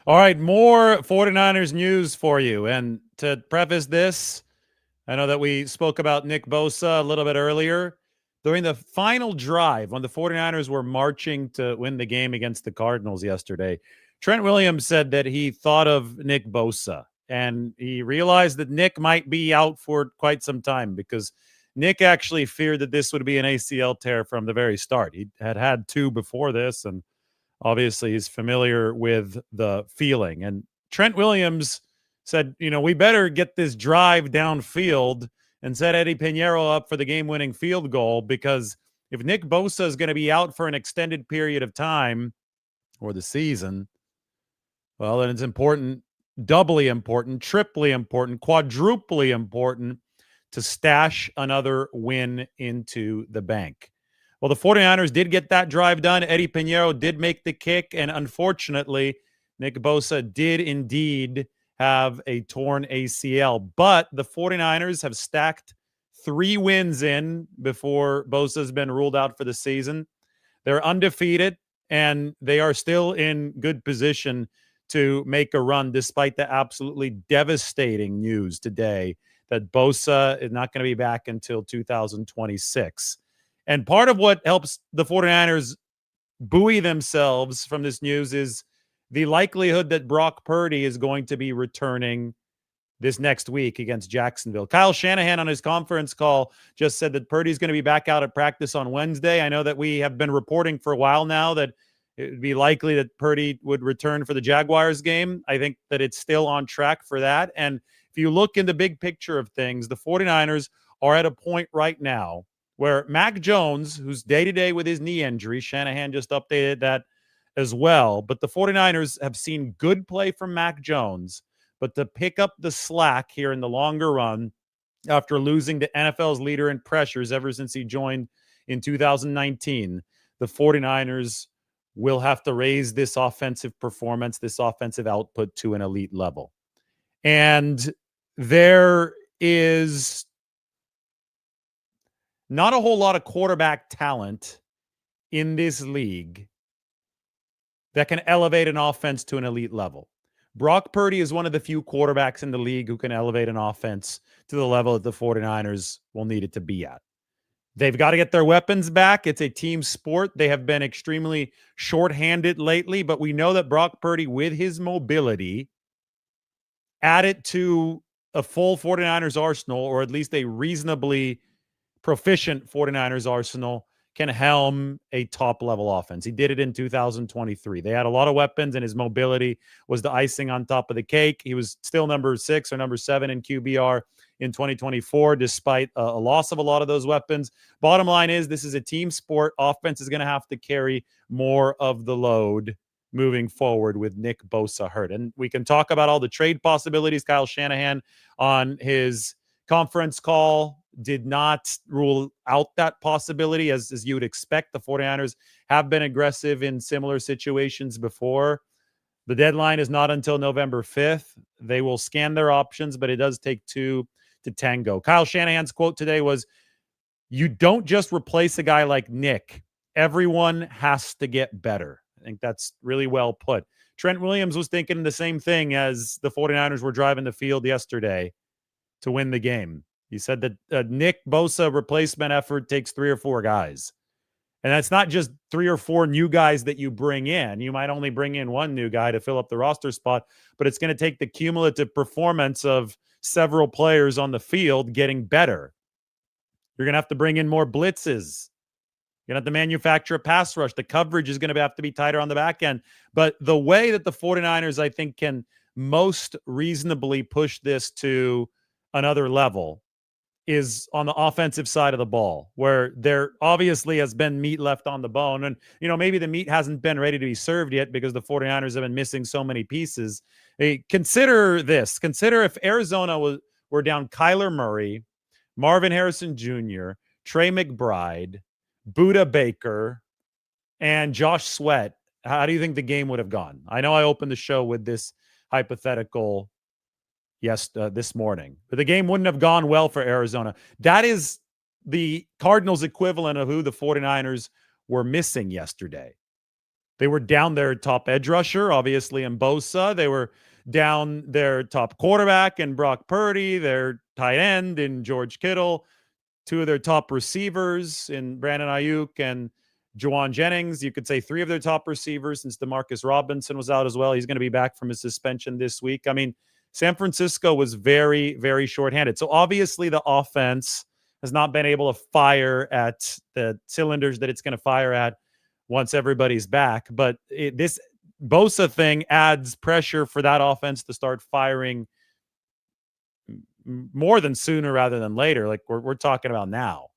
All right, more 49ers news for you. And to preface this, I know that we spoke about Nick Bosa a little bit earlier. During the final drive, when the 49ers were marching to win the game against the Cardinals yesterday, Trent Williams said that he thought of Nick Bosa and he realized that Nick might be out for quite some time because Nick actually feared that this would be an ACL tear from the very start. He had two before this, and obviously he's familiar with the feeling. And Trent Williams said, we better get this drive downfield and set Eddie Pinheiro up for the game-winning field goal, because if Nick Bosa is going to be out for an extended period of time or the season, well, then it's important, doubly important, triply important, quadruply important to stash another win into the bank. Well, the 49ers did get that drive done. Eddie Pinheiro did make the kick, and unfortunately, Nick Bosa did indeed have a torn ACL. But the 49ers have stacked 3 wins in before Bosa's been ruled out for the season. They're undefeated, and they are still in good position to make a run despite the absolutely devastating news today that Bosa is not going to be back until 2026. And part of what helps the 49ers buoy themselves from this news is the likelihood that Brock Purdy is going to be returning this next week against Jacksonville. Kyle Shanahan on his conference call just said that Purdy's going to be back out at practice on Wednesday. I know that we have been reporting for a while now that it would be likely that Purdy would return for the Jaguars game. I think that it's still on track for that. And if you look in the big picture of things, the 49ers are at a point right now where Mac Jones, who's day-to-day with his knee injury, Shanahan just updated that as well, but the 49ers have seen good play from Mac Jones, but to pick up the slack here in the longer run after losing the NFL's leader in pressures ever since he joined in 2019, the 49ers will have to raise this offensive performance, this offensive output to an elite level. And there is not a whole lot of quarterback talent in this league that can elevate an offense to an elite level. Brock Purdy is one of the few quarterbacks in the league who can elevate an offense to the level that the 49ers will need it to be at. They've got to get their weapons back. It's a team sport. They have been extremely shorthanded lately, but we know that Brock Purdy, with his mobility, added to a full 49ers arsenal, or at least a reasonably proficient 49ers arsenal, can helm a top-level offense. He did it in 2023. They had a lot of weapons, and his mobility was the icing on top of the cake. He was still number 6 or number 7 in QBR in 2024, despite a loss of a lot of those weapons. Bottom line is, this is a team sport. Offense is going to have to carry more of the load moving forward with Nick Bosa hurt. And we can talk about all the trade possibilities. Kyle Shanahan on his conference call did not rule out that possibility, as you would expect. The 49ers have been aggressive in similar situations before. The deadline is not until November 5th. They will scan their options, but it does take 2 to tango. Kyle Shanahan's quote today was, "You don't just replace a guy like Nick. Everyone has to get better." I think that's really well put. Trent Williams was thinking the same thing as the 49ers were driving the field yesterday to win the game. He said that a Nick Bosa replacement effort takes 3 or 4 guys. And that's not just 3 or 4 new guys that you bring in. You might only bring in 1 new guy to fill up the roster spot, but it's going to take the cumulative performance of several players on the field getting better. You're going to have to bring in more blitzes. You're going to have to manufacture a pass rush. The coverage is going to have to be tighter on the back end. But the way that the 49ers, I think, can most reasonably push this to another level is on the offensive side of the ball, where there obviously has been meat left on the bone. And, maybe the meat hasn't been ready to be served yet because the 49ers have been missing so many pieces. Hey, consider this. Consider if Arizona were down Kyler Murray, Marvin Harrison Jr., Trey McBride, Budda Baker, and Josh Sweat. How do you think the game would have gone? I know I opened the show with this hypothetical this morning, but the game wouldn't have gone well for Arizona. That is the Cardinals equivalent of who the 49ers were missing yesterday. They were down their top edge rusher, obviously, in Bosa. They were down their top quarterback in Brock Purdy, their tight end in George Kittle, two of their top receivers in Brandon Ayuk and Juwan Jennings. You could say three of their top receivers since Demarcus Robinson was out as well. He's going to be back from his suspension this week. I mean, San Francisco was very, very shorthanded. So obviously the offense has not been able to fire at the cylinders that it's going to fire at once everybody's back. But this Bosa thing adds pressure for that offense to start firing more than sooner rather than later. Like we're talking about now.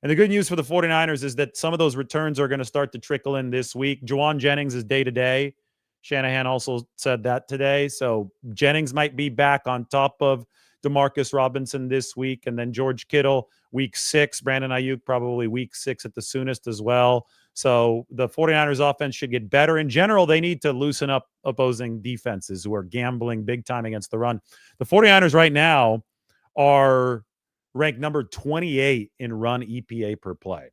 And the good news for the 49ers is that some of those returns are going to start to trickle in this week. Juwan Jennings is day-to-day. Shanahan also said that today. So Jennings might be back on top of Demarcus Robinson this week. And then George Kittle, week 6. Brandon Ayuk, probably week 6 at the soonest as well. So the 49ers offense should get better. In general, they need to loosen up opposing defenses who are gambling big time against the run. The 49ers right now are ranked number 28 in run EPA per play.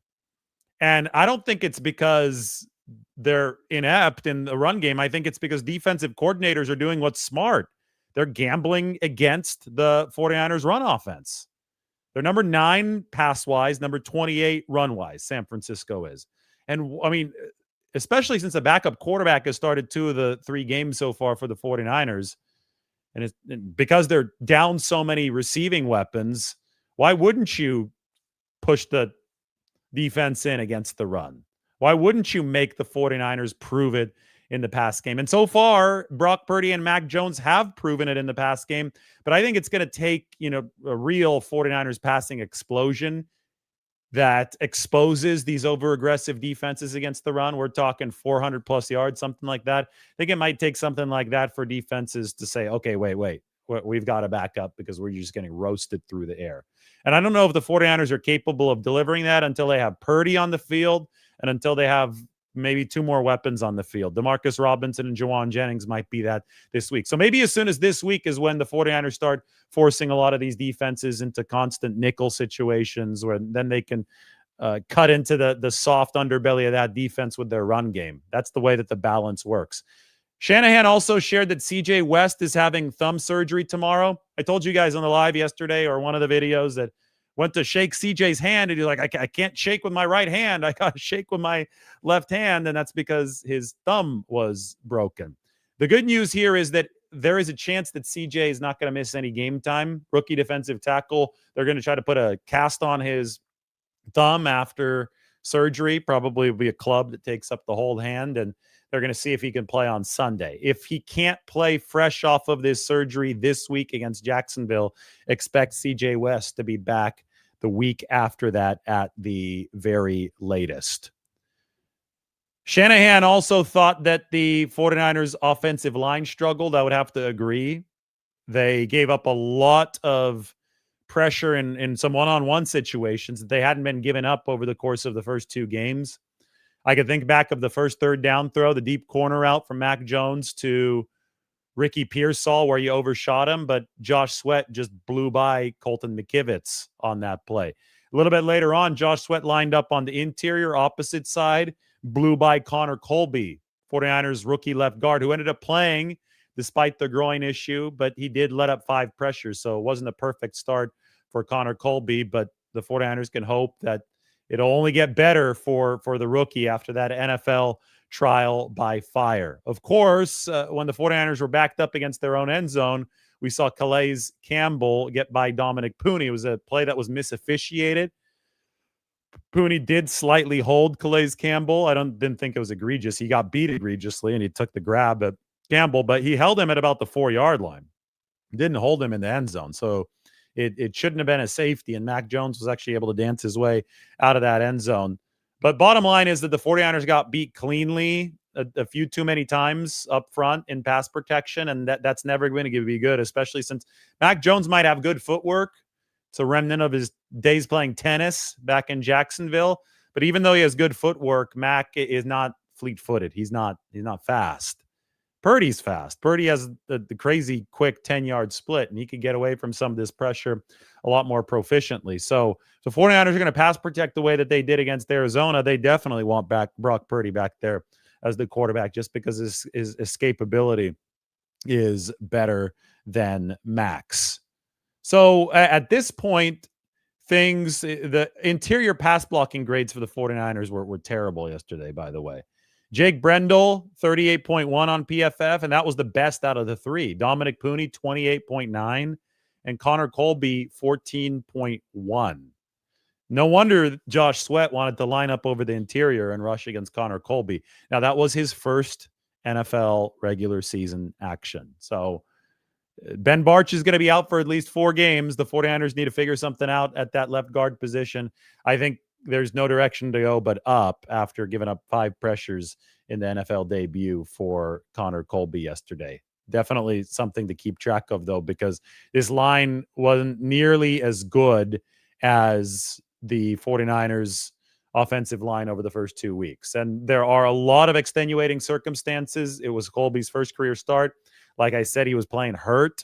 And I don't think it's because they're inept in the run game. I think it's because defensive coordinators are doing what's smart. They're gambling against the 49ers run offense. They're number 9 pass-wise, number 28 run-wise, San Francisco is. And, I mean, especially since the backup quarterback has started 2 of the 3 games so far for the 49ers, and because they're down so many receiving weapons, why wouldn't you push the defense in against the run? Why wouldn't you make the 49ers prove it in the pass game? And so far, Brock Purdy and Mac Jones have proven it in the pass game, but I think it's going to take, a real 49ers passing explosion that exposes these over-aggressive defenses against the run. We're talking 400-plus yards, something like that. I think it might take something like that for defenses to say, okay, wait. We've got to back up because we're just getting roasted through the air. And I don't know if the 49ers are capable of delivering that until they have Purdy on the field and until they have maybe 2 more weapons on the field. Demarcus Robinson and Juwan Jennings might be that this week. So maybe as soon as this week is when the 49ers start forcing a lot of these defenses into constant nickel situations where then they can cut into the soft underbelly of that defense with their run game. That's the way that the balance works. Shanahan also shared that CJ West is having thumb surgery tomorrow. I told you guys on the live yesterday or one of the videos that went to shake CJ's hand, and he's like, I can't shake with my right hand. I got to shake with my left hand, and that's because his thumb was broken. The good news here is that there is a chance that CJ is not going to miss any game time. Rookie defensive tackle, they're going to try to put a cast on his thumb after surgery. Probably will be a club that takes up the whole hand, and they're going to see if he can play on Sunday. If he can't play fresh off of this surgery this week against Jacksonville, expect CJ West to be back the week after that at the very latest. Shanahan also thought that the 49ers offensive line struggled. I would have to agree. They gave up a lot of pressure in some one-on-one situations that they hadn't been given up over the course of the first 2 games. I could think back of the first 3rd down throw, the deep corner route from Mac Jones to Ricky Pearsall where you overshot him, but Josh Sweat just blew by Colton McKivitz on that play. A little bit later on, Josh Sweat lined up on the interior opposite side, blew by Connor Colby, 49ers rookie left guard, who ended up playing despite the groin issue, but he did let up 5 pressures, so it wasn't a perfect start for Connor Colby, but the 49ers can hope that it'll only get better for the rookie after that NFL trial by fire. Of course, when the 49ers were backed up against their own end zone, we saw Calais Campbell get by Dominic Puni. It was a play that was misofficiated. Puni did slightly hold Calais Campbell. I didn't think it was egregious. He got beat egregiously, and he took the grab at Campbell, but he held him at about the 4-yard line. Didn't hold him in the end zone. So it shouldn't have been a safety, and Mac Jones was actually able to dance his way out of that end zone. But bottom line is that the 49ers got beat cleanly a few too many times up front in pass protection, and that's never going to be good, especially since Mac Jones might have good footwork. It's a remnant of his days playing tennis back in Jacksonville. But even though he has good footwork, Mac is not fleet-footed. He's not fast. Purdy's fast. Purdy has the crazy quick 10-yard split, and he could get away from some of this pressure a lot more proficiently. So the 49ers are going to pass protect the way that they did against Arizona. They definitely want back Brock Purdy back there as the quarterback just because his escapability is better than Max. So at this point, the interior pass blocking grades for the 49ers were terrible yesterday, by the way. Jake Brendel, 38.1 on PFF, and that was the best out of the three. Dominic Pooney, 28.9, and Connor Colby, 14.1. No wonder Josh Sweat wanted to line up over the interior and rush against Connor Colby. Now, that was his first NFL regular season action. So Ben Barch is going to be out for at least 4 games. The 49ers need to figure something out at that left guard position. I think there's no direction to go but up after giving up 5 pressures in the NFL debut for Connor Colby yesterday. Definitely something to keep track of, though, because this line wasn't nearly as good as the 49ers offensive line over the first 2 weeks. And there are a lot of extenuating circumstances. It was Colby's first career start. Like I said, he was playing hurt,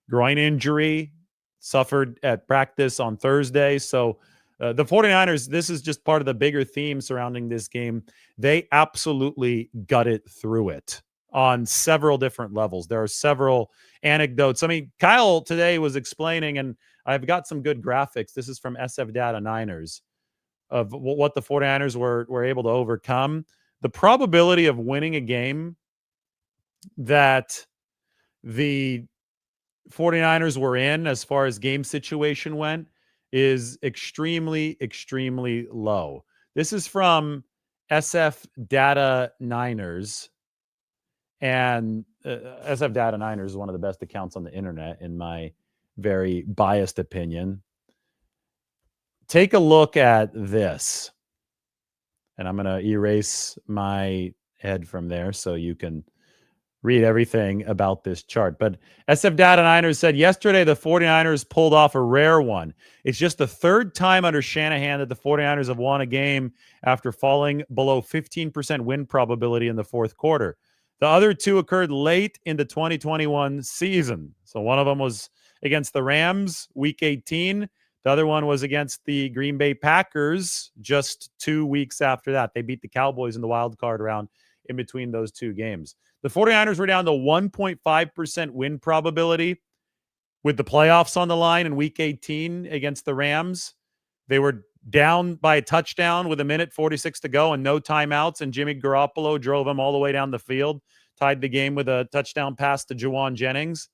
groin injury, suffered at practice on Thursday. So the 49ers, this is just part of the bigger theme surrounding this game. They absolutely gutted through it on several different levels. There are several anecdotes. I mean, Kyle today was explaining, and I've got some good graphics. This is from SF Data Niners of what the 49ers were able to overcome. The probability of winning a game that the 49ers were in as far as game situation went is extremely, extremely low. This is from SF Data Niners. And SF Data Niners is one of the best accounts on the internet, in my very biased opinion. Take a look at this. And I'm going to erase my head from there so you can read everything about this chart. But SF Data Niners said yesterday the 49ers pulled off a rare one. It's just the third time under Shanahan that the 49ers have won a game after falling below 15% win probability in the fourth quarter. The other 2 occurred late in the 2021 season. So one of them was against the Rams, week 18. The other one was against the Green Bay Packers just 2 weeks after that. They beat the Cowboys in the wild card round in between those 2 games. The 49ers were down to 1.5% win probability with the playoffs on the line in week 18 against the Rams. They were down by a touchdown with 1:46 to go and no timeouts, and Jimmy Garoppolo drove them all the way down the field, tied the game with a touchdown pass to Juwan Jennings.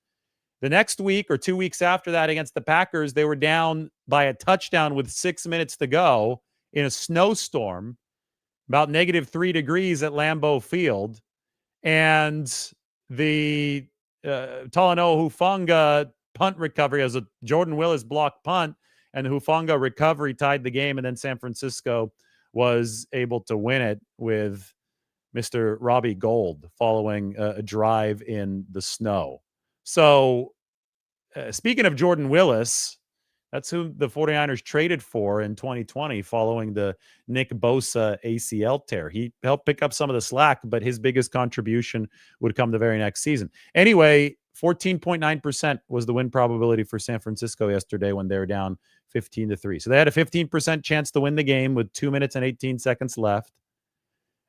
The next week or 2 weeks after that against the Packers, they were down by a touchdown with 6 minutes to go in a snowstorm, about -3 degrees at Lambeau Field. And the Talanoa Hufanga punt recovery as a Jordan Willis block punt, and the Hufanga recovery tied the game, and then San Francisco was able to win it with Mr. Robbie Gould following a drive in the snow. So speaking of Jordan Willis, that's who the 49ers traded for in 2020 following the Nick Bosa ACL tear. He helped pick up some of the slack, but his biggest contribution would come the very next season. Anyway, 14.9% was the win probability for San Francisco yesterday when they were down 15-3. So they had a 15% chance to win the game with 2 minutes and 18 seconds left.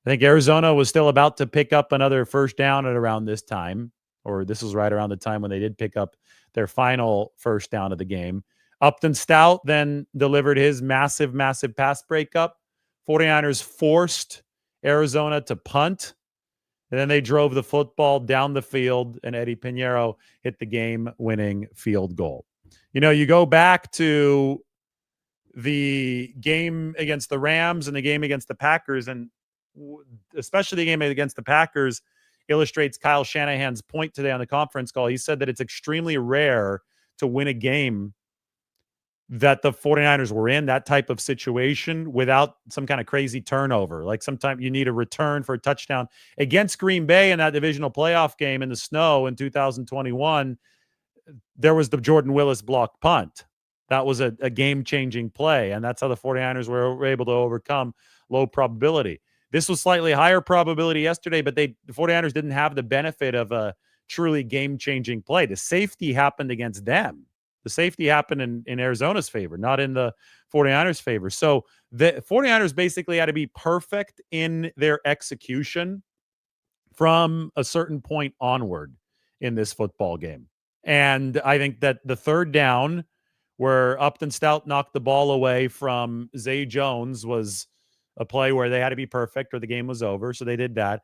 I think Arizona was still about to pick up another first down at around this time, or this was right around the time when they did pick up their final first down of the game. Upton Stout then delivered his massive, massive pass breakup. 49ers forced Arizona to punt, and then they drove the football down the field, and Eddie Pinheiro hit the game-winning field goal. You know, you go back to the game against the Rams and the game against the Packers, and especially the game against the Packers illustrates Kyle Shanahan's point today on the conference call. He said that it's extremely rare to win a game that the 49ers were in, that type of situation, without some kind of crazy turnover. Like sometimes you need a return for a touchdown. Against Green Bay in that divisional playoff game in the snow in 2021, there was the Jordan Willis block punt. That was a game-changing play, and that's how the 49ers were able to overcome low probability. This was slightly higher probability yesterday, but the 49ers didn't have the benefit of a truly game-changing play. The safety happened against them. The safety happened in Arizona's favor, not in the 49ers' favor. So the 49ers basically had to be perfect in their execution from a certain point onward in this football game. And I think that the third down where Upton Stout knocked the ball away from Zay Jones was a play where they had to be perfect or the game was over. So they did that.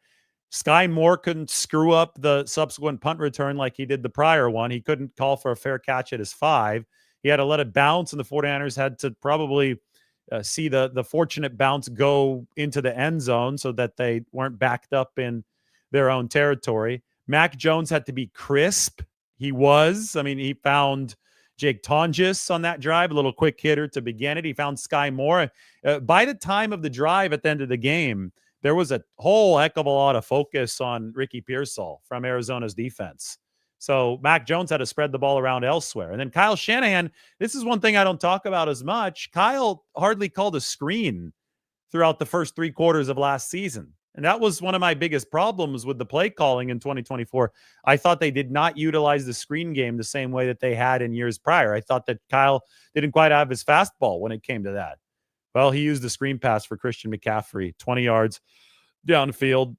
Sky Moore couldn't screw up the subsequent punt return like he did the prior one. He couldn't call for a fair catch at his 5. He had to let it bounce, and the 49ers had to probably see the fortunate bounce go into the end zone so that they weren't backed up in their own territory. Mac Jones had to be crisp. He was. I mean, he found Jake Tonjes on that drive, a little quick hitter to begin it. He found Sky Moore. By the time of the drive at the end of the game, there was a whole heck of a lot of focus on Ricky Pearsall from Arizona's defense. So Mac Jones had to spread the ball around elsewhere. And then Kyle Shanahan, this is one thing I don't talk about as much. Kyle hardly called a screen throughout the first 3 quarters of last season. And that was one of my biggest problems with the play calling in 2024. I thought they did not utilize the screen game the same way that they had in years prior. I thought that Kyle didn't quite have his fastball when it came to that. Well, he used the screen pass for Christian McCaffrey, 20 yards downfield.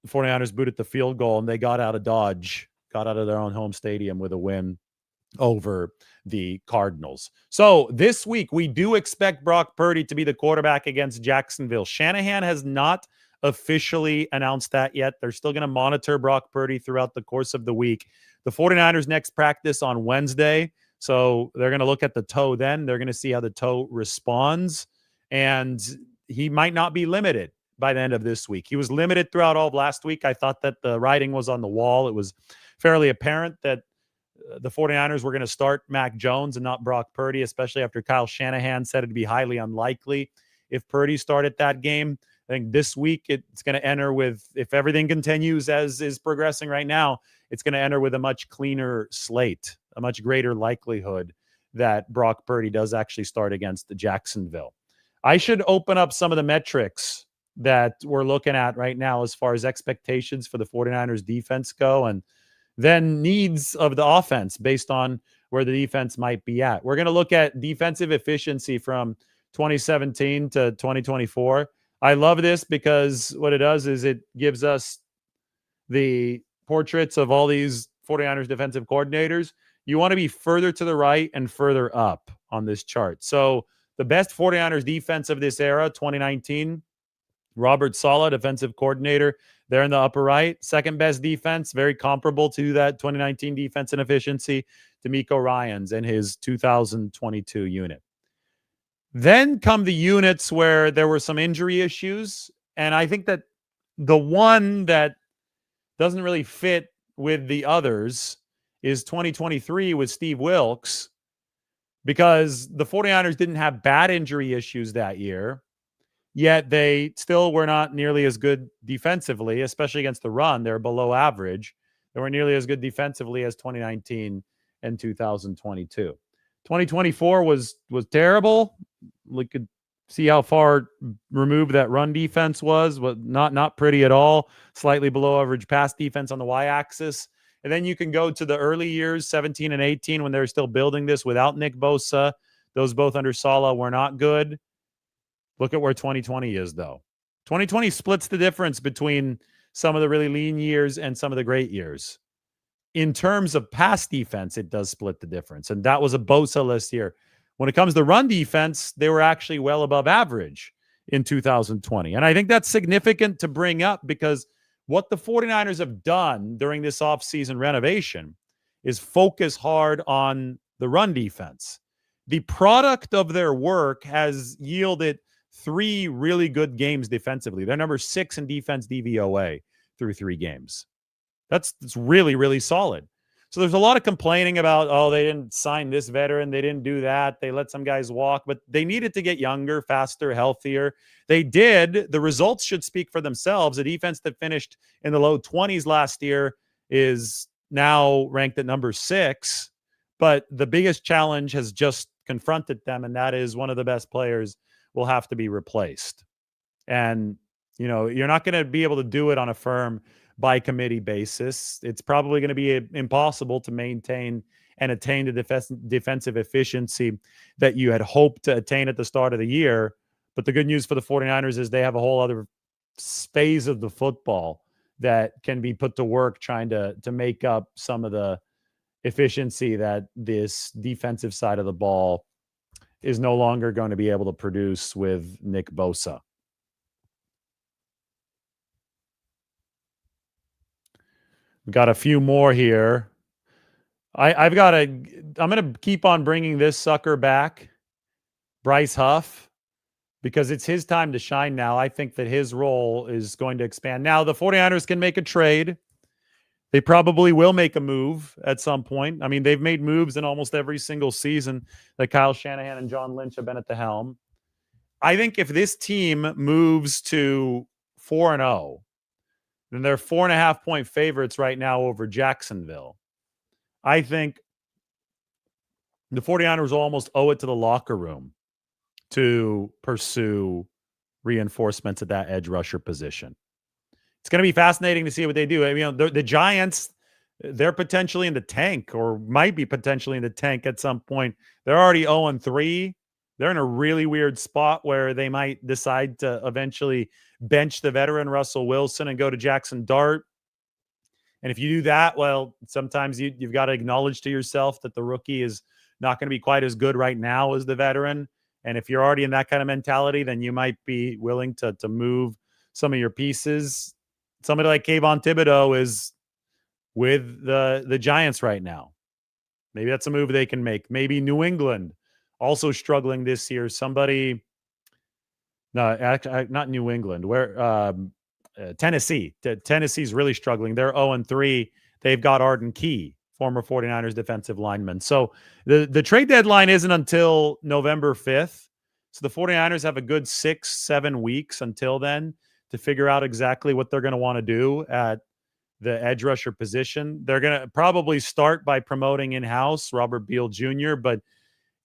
The 49ers booted the field goal, and they got out of Dodge, got out of their own home stadium with a win over the Cardinals. So this week, we do expect Brock Purdy to be the quarterback against Jacksonville. Shanahan has not officially announced that yet. They're still going to monitor Brock Purdy throughout the course of the week. The 49ers next practice on Wednesday. So they're going to look at the toe then. They're going to see how the toe responds. And he might not be limited by the end of this week. He was limited throughout all of last week. I thought that the writing was on the wall. It was fairly apparent that the 49ers were going to start Mac Jones and not Brock Purdy, especially after Kyle Shanahan said it'd be highly unlikely if Purdy started that game. I think this week it's going to enter with, if everything continues as is progressing right now, it's going to enter with a much cleaner slate, a much greater likelihood that Brock Purdy does actually start against the Jacksonville. I should open up some of the metrics that we're looking at right now as far as expectations for the 49ers defense go, and then needs of the offense based on where the defense might be at. We're going to look at defensive efficiency from 2017 to 2024. I love this because what it does is it gives us the portraits of all these 49ers defensive coordinators. You want to be further to the right and further up on this chart. So the best 49ers defense of this era, 2019, Robert Saleh, defensive coordinator, there in the upper right. Second best defense, very comparable to that 2019 defense in efficiency, D'Amico Ryans and his 2022 unit. Then come the units where there were some injury issues. And I think that the one that doesn't really fit with the others is 2023 with Steve Wilks, because the 49ers didn't have bad injury issues that year, yet they still were not nearly as good defensively, especially against the run. They're below average. They weren't nearly as good defensively as 2019 and 2022. 2024 was terrible. We could see how far removed that run defense was, but not pretty at all. Slightly below average pass defense on the y-axis. And then you can go to the early years, 17 and 18, when they were still building this without Nick Bosa. Those both under Saleh were not good. Look at where 2020 is, though. 2020 splits the difference between some of the really lean years and some of the great years. In terms of pass defense, it does split the difference. And that was a Bosa-less year. When it comes to run defense, they were actually well above average in 2020. And I think that's significant to bring up because what the 49ers have done during this offseason renovation is focus hard on the run defense. The product of their work has yielded 3 really good games defensively. They're number 6 in defense DVOA through 3 games. That's really, really solid. So there's a lot of complaining about, oh, they didn't sign this veteran. They didn't do that. They let some guys walk, but they needed to get younger, faster, healthier. They did. The results should speak for themselves. A defense that finished in the low 20s last year is now ranked at number 6. But the biggest challenge has just confronted them, and that is one of the best players will have to be replaced. And, you know, you're not going to be able to do it on a firm by committee basis. It's probably going to be impossible to maintain and attain the defensive efficiency that you had hoped to attain at the start of the year. But the good news for the 49ers is they have a whole other phase of the football that can be put to work trying to make up some of the efficiency that this defensive side of the ball is no longer going to be able to produce with Nick Bosa. We've got a few more here. I'm going to keep on bringing this sucker back, Bryce Huff, because it's his time to shine now. I think that his role is going to expand. Now, the 49ers can make a trade. They probably will make a move at some point. I mean, they've made moves in almost every single season that Kyle Shanahan and John Lynch have been at the helm. I think if this team moves to 4-0, then they're 4.5-point favorites right now over Jacksonville. I think the 49ers almost owe it to the locker room to pursue reinforcements at that edge rusher position. It's going to be fascinating to see what they do. I mean, the Giants, they're potentially in the tank, or might be potentially in the tank at some point. They're already 0-3. They're in a really weird spot where they might decide to eventually bench the veteran Russell Wilson and go to Jackson Dart. And if you do that, well, sometimes you've got to acknowledge to yourself that the rookie is not going to be quite as good right now as the veteran. And if you're already in that kind of mentality, then you might be willing to move some of your pieces. Somebody like Kayvon Thibodeau is with the Giants right now. Maybe that's a move they can make. Maybe New England also struggling this year. Somebody, no, actually, not New England. Where Tennessee. Tennessee's really struggling. They're 0-3. They've got Arden Key, former 49ers defensive lineman. So the trade deadline isn't until November 5th. So the 49ers have a good 6-7 weeks until then to figure out exactly what they're going to want to do at the edge rusher position. They're going to probably start by promoting in-house Robert Beal Jr., but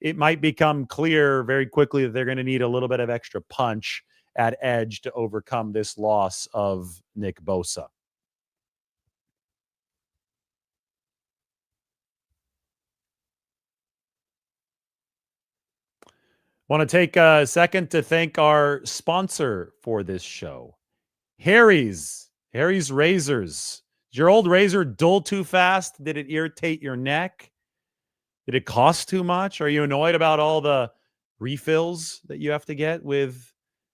it might become clear very quickly that they're going to need a little bit of extra punch at edge to overcome this loss of Nick Bosa. Want to take a second to thank our sponsor for this show, Harry's Razors. Is your old razor dull too fast? Did it irritate your neck? Did it cost too much? Are you annoyed about all the refills that you have to get with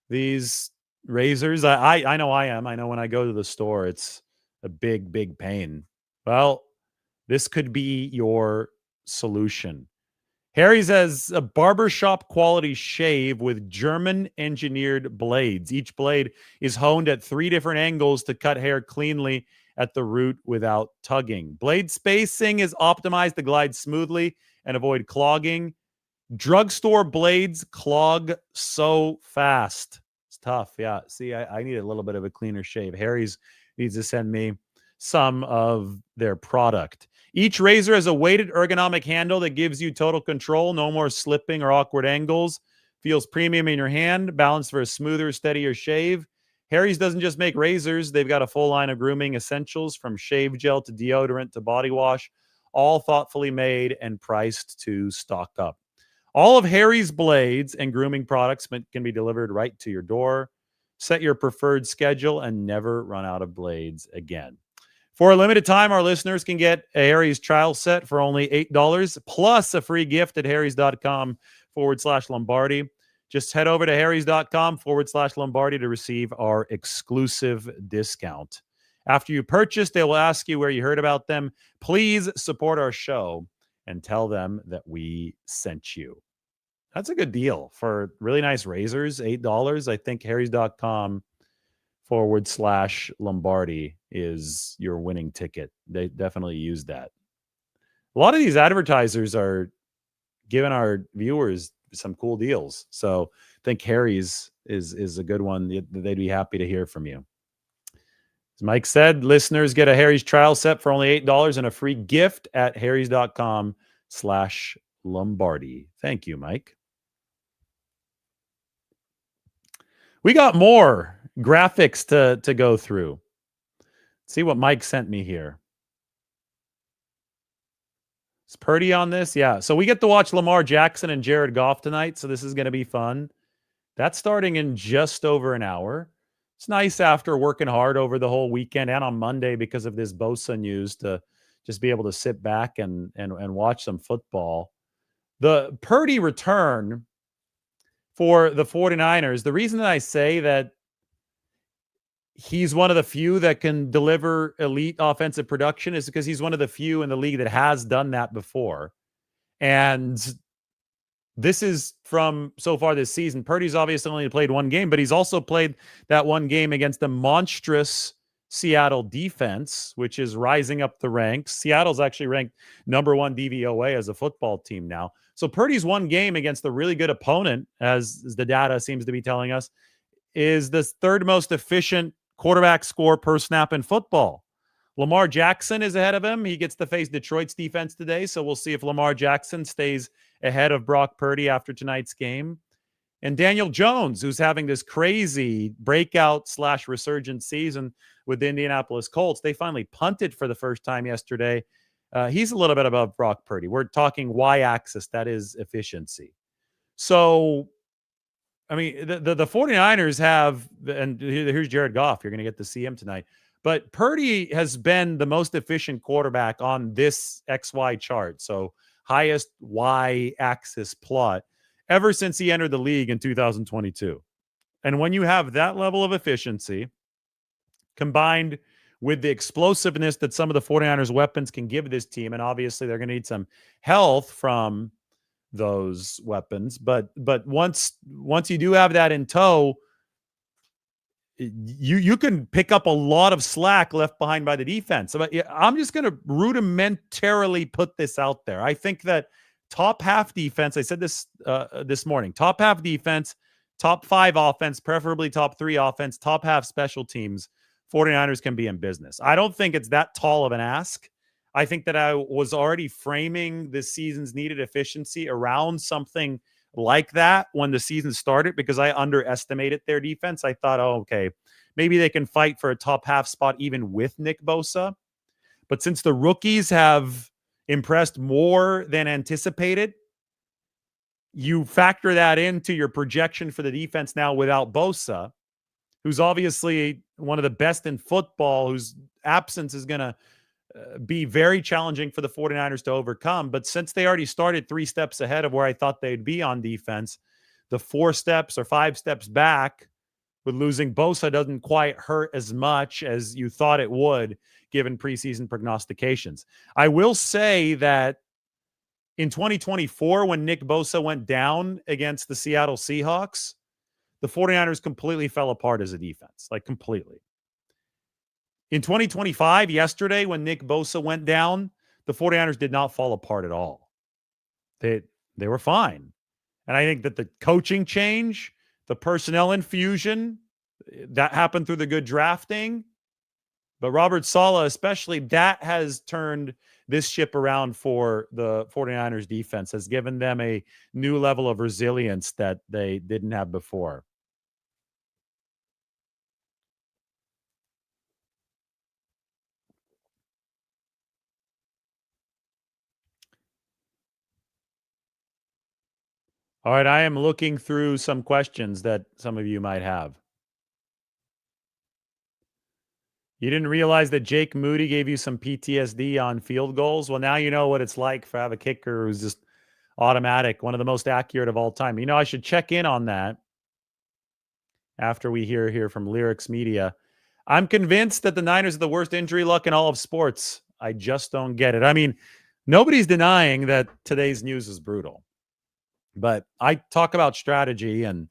these razors? I know I am. I know when I go to the store, it's a big pain. Well, this could be your solution. Harry's has a barbershop quality shave with German engineered blades. Each blade is honed at 3 different angles to cut hair cleanly at the root without tugging. Blade spacing is optimized to glide smoothly and avoid clogging. Drugstore blades clog so fast. It's tough. Yeah. See, I need a little bit of a cleaner shave. Harry's needs to send me some of their product. Each razor has a weighted ergonomic handle that gives you total control. No more slipping or awkward angles. Feels premium in your hand. Balanced for a smoother, steadier shave. Harry's doesn't just make razors. They've got a full line of grooming essentials from shave gel to deodorant to body wash, all thoughtfully made and priced to stock up. All of Harry's blades and grooming products can be delivered right to your door. Set your preferred schedule and never run out of blades again. For a limited time, our listeners can get a Harry's trial set for only $8 plus a free gift at harrys.com/Lombardi. Just head over to harrys.com/Lombardi to receive our exclusive discount. After you purchase, they will ask you where you heard about them. Please support our show and tell them that we sent you. That's a good deal for really nice razors, $8. I think harrys.com/Lombardi is your winning ticket. They definitely use that. A lot of these advertisers are giving our viewers some cool deals. So I think Harry's is a good one. They'd be happy to hear from you. As Mike said, listeners get a Harry's trial set for only $8 and a free gift at harrys.com/Lombardi. Thank you, Mike. We got more graphics to go through. See what Mike sent me here. Is Purdy on this? Yeah. So we get to watch Lamar Jackson and Jared Goff tonight. So this is going to be fun. That's starting in just over an hour. it's nice after working hard over the whole weekend and on Monday because of this Bosa news to just be able to sit back and watch some football. The Purdy return for the 49ers, the reason that I say that he's one of the few that can deliver elite offensive production is because he's one of the few in the league that has done that before. And this is from so far this season. Purdy's obviously only played one game, but he's also played that one game against the monstrous Seattle defense, which is rising up the ranks. Seattle's actually ranked number 1 DVOA as a football team now. So Purdy's one game against a really good opponent, as the data seems to be telling us, is the third most efficient quarterback score per snap in football. Lamar Jackson is ahead of him. He gets to face Detroit's defense today, so we'll see if Lamar Jackson stays ahead of Brock Purdy after tonight's game. And Daniel Jones, who's having this crazy breakout / resurgent season with the Indianapolis Colts. They finally punted for the first time yesterday. He's a little bit above Brock Purdy. We're talking y-axis. That is efficiency. So, I mean, the 49ers have, and here's Jared Goff. You're going to get to see him tonight. But Purdy has been the most efficient quarterback on this XY chart. So highest y-axis plot ever since he entered the league in 2022. And when you have that level of efficiency combined with the explosiveness that some of the 49ers weapons can give this team, and obviously they're going to need some health from those weapons, but once you do have that in tow, you can pick up a lot of slack left behind by the defense. I'm just going to rudimentarily put this out there. I think that top half defense, I said this this morning, top half defense, top 5 offense, preferably top 3 offense, top half special teams, 49ers can be in business. I don't think it's that tall of an ask. I think that I was already framing this season's needed efficiency around something like that when the season started because I underestimated their defense. I thought, oh, okay, maybe they can fight for a top half spot even with Nick Bosa. But since the rookies have impressed more than anticipated, you factor that into your projection for the defense now without Bosa, who's obviously one of the best in football, whose absence is going to be very challenging for the 49ers to overcome. But since they already started 3 steps ahead of where I thought they'd be on defense, the 4 steps or 5 steps back with losing Bosa doesn't quite hurt as much as you thought it would, given preseason prognostications. I will say that in 2024, when Nick Bosa went down against the Seattle Seahawks, the 49ers completely fell apart as a defense, like completely. In 2025, yesterday, when Nick Bosa went down, the 49ers did not fall apart at all. They were fine. And I think that the coaching change, the personnel infusion, that happened through the good drafting. But Robert Saleh, especially, that has turned this ship around for the 49ers defense, has given them a new level of resilience that they didn't have before. All right, I am looking through some questions that some of you might have. You didn't realize that Jake Moody gave you some PTSD on field goals? Well, now you know what it's like for have a kicker who's just automatic, one of the most accurate of all time. You know, I should check in on that after we hear from Lyrics Media. I'm convinced that the Niners are the worst injury luck in all of sports. I just don't get it. I mean, nobody's denying that today's news is brutal. But I talk about strategy and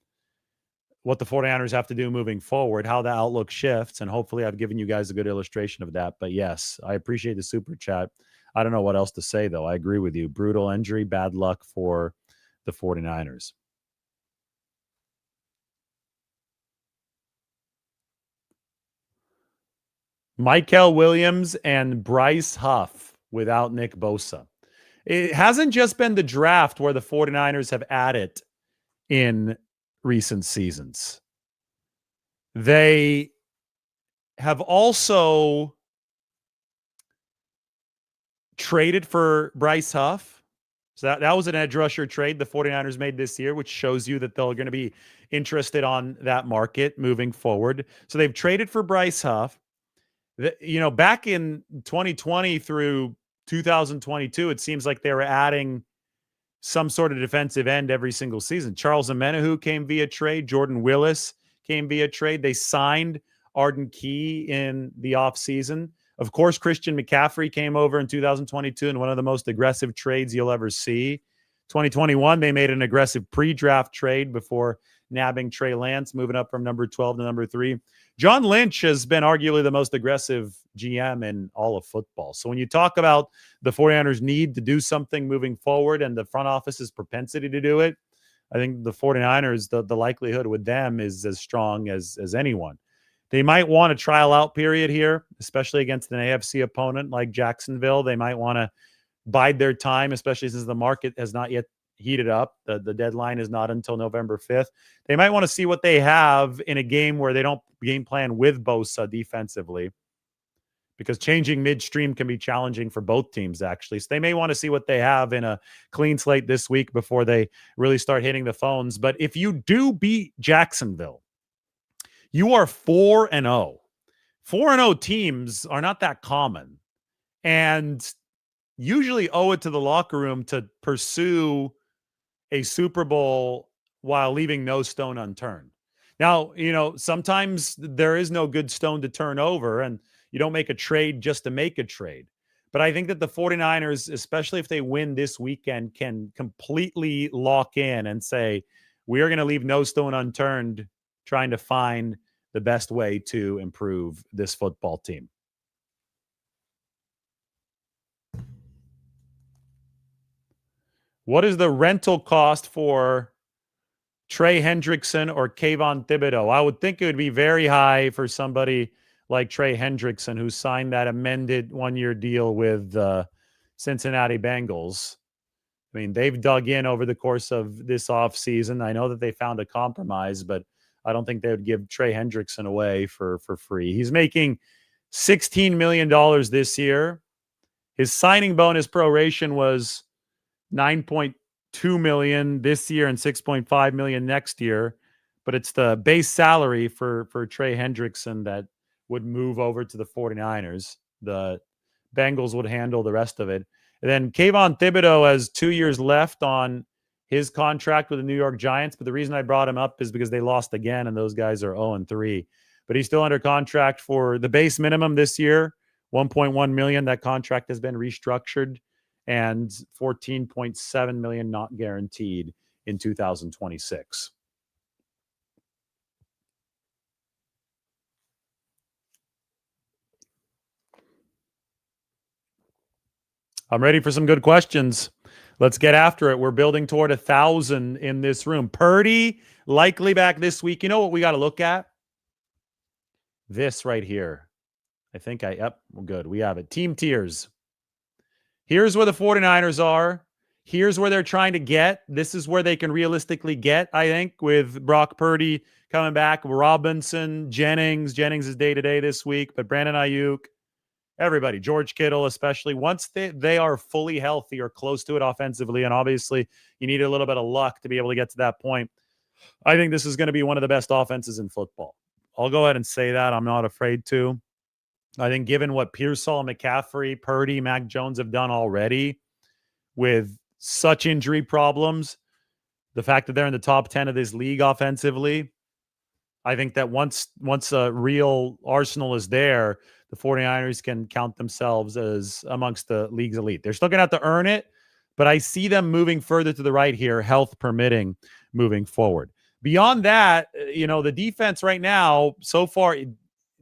what the 49ers have to do moving forward, how the outlook shifts, and hopefully I've given you guys a good illustration of that. But yes, I appreciate the super chat. I don't know what else to say, though. I agree with you. Brutal injury, bad luck for the 49ers. Michael Williams and Bryce Huff without Nick Bosa. It hasn't just been the draft where the 49ers have added in recent seasons. They have also traded for Bryce Huff. So that was an edge rusher trade the 49ers made this year, which shows you that they're going to be interested on that market moving forward. So they've traded for Bryce Huff. Back in 2020 through 2022, it seems like they were adding some sort of defensive end every single season. Charles Omenihu came via trade. Jordan Willis came via trade. They signed Arden Key in the offseason. Of course, Christian McCaffrey came over in 2022 in one of the most aggressive trades you'll ever see. 2021, they made an aggressive pre-draft trade before nabbing Trey Lance, moving up from number 12 to number 3. John Lynch has been arguably the most aggressive GM in all of football. So when you talk about the 49ers need to do something moving forward and the front office's propensity to do it, I think the 49ers, the likelihood with them is as strong as anyone. They might want a trial out period here, especially against an AFC opponent like Jacksonville. They might want to bide their time, especially since the market has not yet heated up. The deadline is not until November 5th. They might want to see what they have in a game where they don't game plan with Bosa defensively, because changing midstream can be challenging for both teams, actually. So they may want to see what they have in a clean slate this week before they really start hitting the phones. But if you do beat Jacksonville, you are 4-0. 4-0 teams are not that common, and usually owe it to the locker room to pursue a Super Bowl while leaving no stone unturned. Now, sometimes there is no good stone to turn over, and you don't make a trade just to make a trade. But I think that the 49ers, especially if they win this weekend, can completely lock in and say, we are going to leave no stone unturned trying to find the best way to improve this football team. What is the rental cost for Trey Hendrickson or Kayvon Thibodeau? I would think it would be very high for somebody like Trey Hendrickson, who signed that amended one-year deal with the Cincinnati Bengals. I mean, they've dug in over the course of this offseason. I know that they found a compromise, but I don't think they would give Trey Hendrickson away for free. He's making $16 million this year. His signing bonus proration was $9.2 million this year and $6.5 million next year. But it's the base salary for Trey Hendrickson that would move over to the 49ers. The Bengals would handle the rest of it. And then Kayvon Thibodeau has 2 years left on his contract with the New York Giants. But the reason I brought him up is because they lost again, and those guys are 0-3. But he's still under contract for the base minimum this year, $1.1 million. That contract has been restructured, and $14.7 million not guaranteed in 2026. I'm ready for some good questions. Let's get after it. We're building toward 1,000 in this room. Purdy likely back this week. You know what we got to look at? This right here. I think we're good. We have it. Team tiers. Here's where the 49ers are. Here's where they're trying to get. This is where they can realistically get, I think, with Brock Purdy coming back. Robinson, Jennings. Jennings is day-to-day this week, but Brandon Ayuk, everybody, George Kittle especially, once they are fully healthy or close to it offensively, and obviously you need a little bit of luck to be able to get to that point, I think this is going to be one of the best offenses in football. I'll go ahead and say that. I'm not afraid to. I think given what Pearsall, McCaffrey, Purdy, Mac Jones have done already with such injury problems, the fact that they're in the top 10 of this league offensively, I think that once a real arsenal is there, the 49ers can count themselves as amongst the league's elite. They're still going to have to earn it, but I see them moving further to the right here, health permitting, moving forward. Beyond that, the defense right now, so far,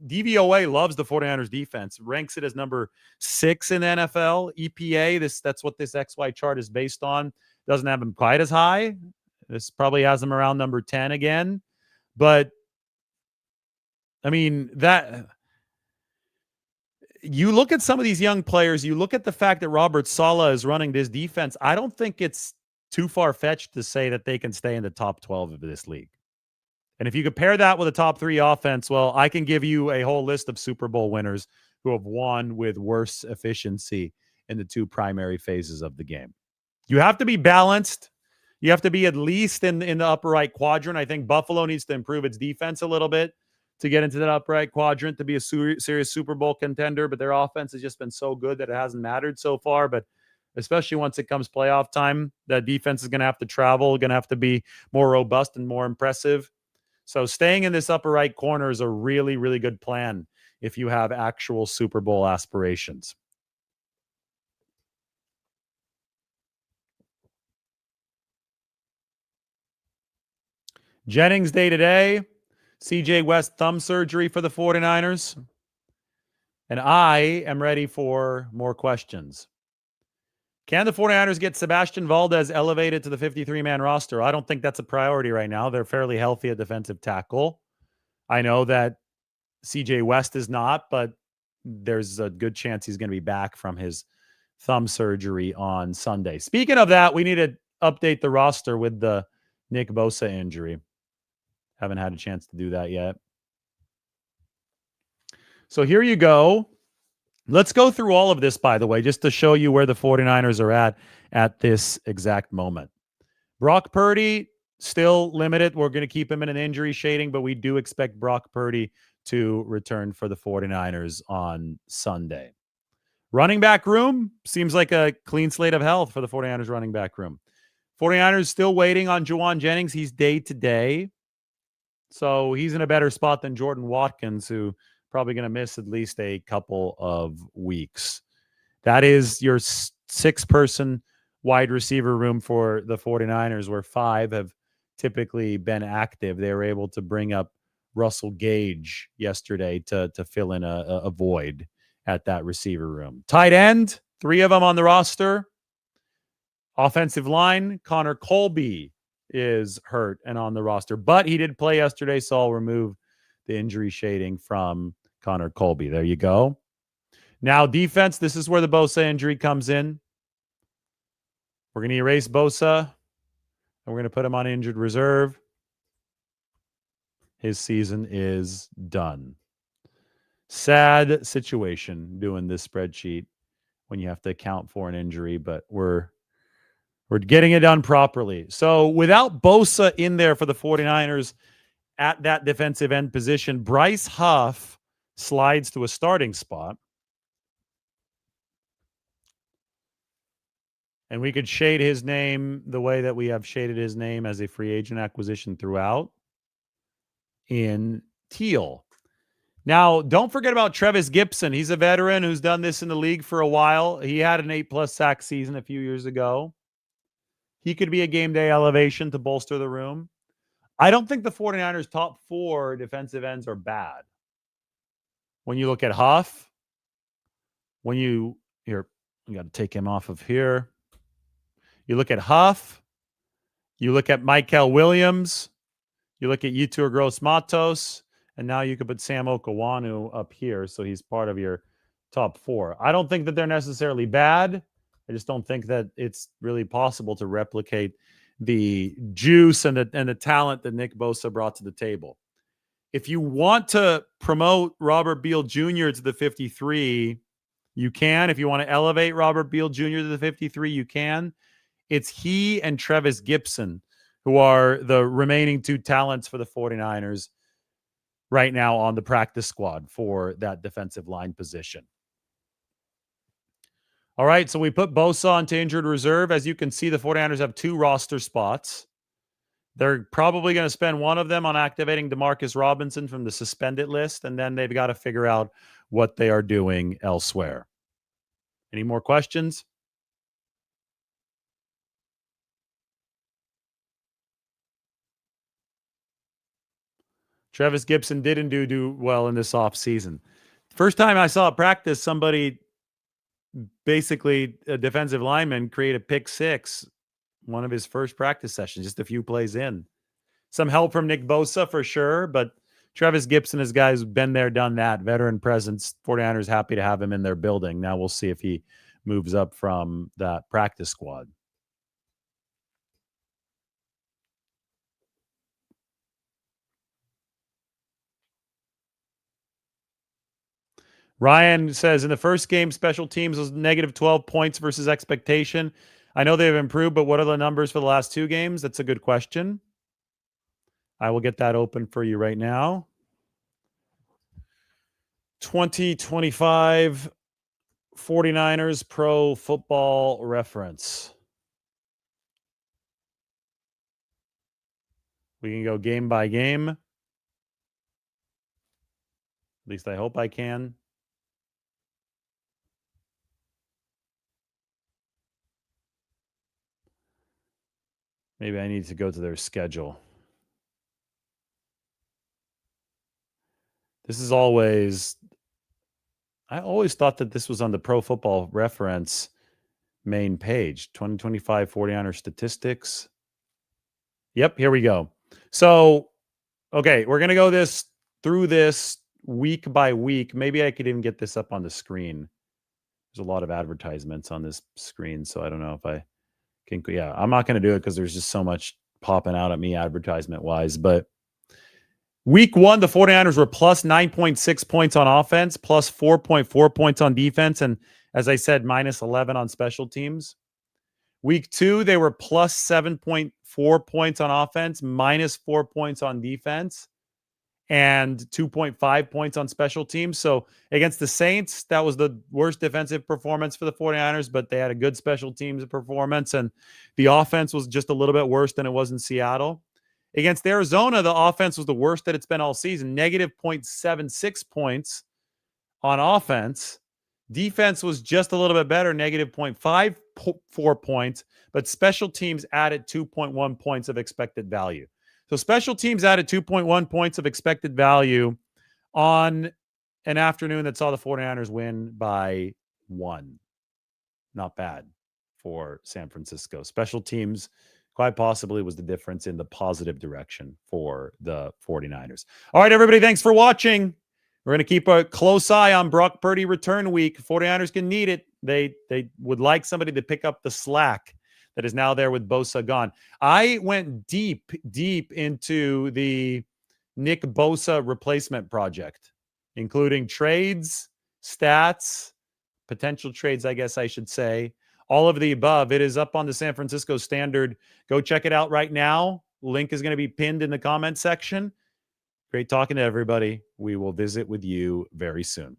DVOA loves the 49ers defense, ranks it as number 6 in the NFL. EPA, that's what this XY chart is based on, doesn't have them quite as high. This probably has them around number 10 again. But, I mean, that you look at some of these young players, you look at the fact that Robert Saleh is running this defense, I don't think it's too far-fetched to say that they can stay in the top 12 of this league. And if you compare that with a top 3 offense, well, I can give you a whole list of Super Bowl winners who have won with worse efficiency in the 2 primary phases of the game. You have to be balanced. You have to be at least in the upper right quadrant. I think Buffalo needs to improve its defense a little bit to get into that upper right quadrant to be a serious Super Bowl contender. But their offense has just been so good that it hasn't mattered so far. But especially once it comes playoff time, that defense is going to have to travel, going to have to be more robust and more impressive. So staying in this upper right corner is a really, really good plan if you have actual Super Bowl aspirations. Jennings day today. CJ West thumb surgery for the 49ers. And I am ready for more questions. Can the 49ers get Sebastian Valdez elevated to the 53-man roster? I don't think that's a priority right now. They're fairly healthy at defensive tackle. I know that CJ West is not, but there's a good chance he's going to be back from his thumb surgery on Sunday. Speaking of that, we need to update the roster with the Nick Bosa injury. Haven't had a chance to do that yet. So here you go. Let's go through all of this, by the way, just to show you where the 49ers are at this exact moment. Brock Purdy, still limited. We're going to keep him in an injury shading, but we do expect Brock Purdy to return for the 49ers on Sunday. Running back room seems like a clean slate of health for the 49ers running back room. 49ers still waiting on Juwan Jennings. He's day to day. So he's in a better spot than Jordan Watkins, who probably going to miss at least a couple of weeks. That is your 6-person wide receiver room for the 49ers, where 5 have typically been active. They were able to bring up Russell Gage yesterday to fill in a void at that receiver room. Tight end, 3 of them on the roster. Offensive line, Connor Colby is hurt and on the roster, but he did play yesterday, so I'll remove the injury shading from Connor Colby. There you go. Now, defense, this is where the Bosa injury comes in. We're going to erase Bosa, and we're going to put him on injured reserve. His season is done. Sad situation doing this spreadsheet when you have to account for an injury, but we're getting it done properly. So without Bosa in there for the 49ers at that defensive end position, Bryce Huff slides to a starting spot. And we could shade his name the way that we have shaded his name as a free agent acquisition throughout in teal. Now, don't forget about Trevis Gibson. He's a veteran who's done this in the league for a while. He had an 8+ sack season a few years ago. He could be a game day elevation to bolster the room. I don't think the 49ers' top 4 defensive ends are bad. When you look at Huff, you got to take him off of here. You look at Huff, you look at Michael Williams, you look at Yetur Gross-Matos, and now you could put Sam Okawanu up here, so he's part of your top 4. I don't think that they're necessarily bad. I just don't think that it's really possible to replicate the juice and the talent that Nick Bosa brought to the table. If you want to promote Robert Beal Jr. to the 53, you can. If you want to elevate Robert Beal Jr. to the 53, you can. It's he and Trevis Gibson who are the remaining 2 talents for the 49ers right now on the practice squad for that defensive line position. All right, so we put Bosa onto injured reserve. As you can see, the 49ers have 2 roster spots. They're probably going to spend one of them on activating Demarcus Robinson from the suspended list, and then they've got to figure out what they are doing elsewhere. Any more questions? Trevis Gibson didn't do well in this offseason. First time I saw a practice, somebody, basically a defensive lineman, create a pick 6, one of his first practice sessions, just a few plays in. Some help from Nick Bosa for sure, but Trevis Gibson is a guy who's been there, done that, veteran presence. 49ers happy to have him in their building. Now we'll see if he moves up from that practice squad. Ryan says, in the first game, special teams was negative 12 points versus expectation. I know they've improved, but what are the numbers for the last 2 games? That's a good question. I will get that open for you right now. 2025 49ers Pro Football Reference. We can go game by game. At least I hope I can. Maybe I need to go to their schedule. This is always... I always thought that this was on the Pro Football Reference main page. 2025 49er statistics. Yep, here we go. So, okay, we're going to go through this week by week. Maybe I could even get this up on the screen. There's a lot of advertisements on this screen, so I don't know if I can. Yeah, I'm not going to do it because there's just so much popping out at me advertisement-wise. But week 1, the 49ers were plus 9.6 points on offense, plus 4.4 points on defense, and as I said, minus 11 on special teams. Week 2, they were plus 7.4 points on offense, minus 4 points on defense, and 2.5 points on special teams. So against the Saints, that was the worst defensive performance for the 49ers, but they had a good special teams performance, and the offense was just a little bit worse than it was in Seattle. Against Arizona, the offense was the worst that it's been all season, negative 0.76 points on offense. Defense was just a little bit better, negative 0.54 points, but special teams added 2.1 points of expected value. So special teams added 2.1 points of expected value on an afternoon that saw the 49ers win by 1. Not bad for San Francisco. Special teams quite possibly was the difference in the positive direction for the 49ers. All right, everybody, thanks for watching. We're going to keep a close eye on Brock Purdy return week. 49ers can need it. They would like somebody to pick up the slack that is now there with Bosa gone. I went deep into the Nick Bosa replacement project, including trades, stats, potential trades, I guess I should say, all of the above. It is up on the San Francisco Standard. Go check it out right now. Link is going to be pinned in the comment section. Great talking to everybody. We will visit with you very soon.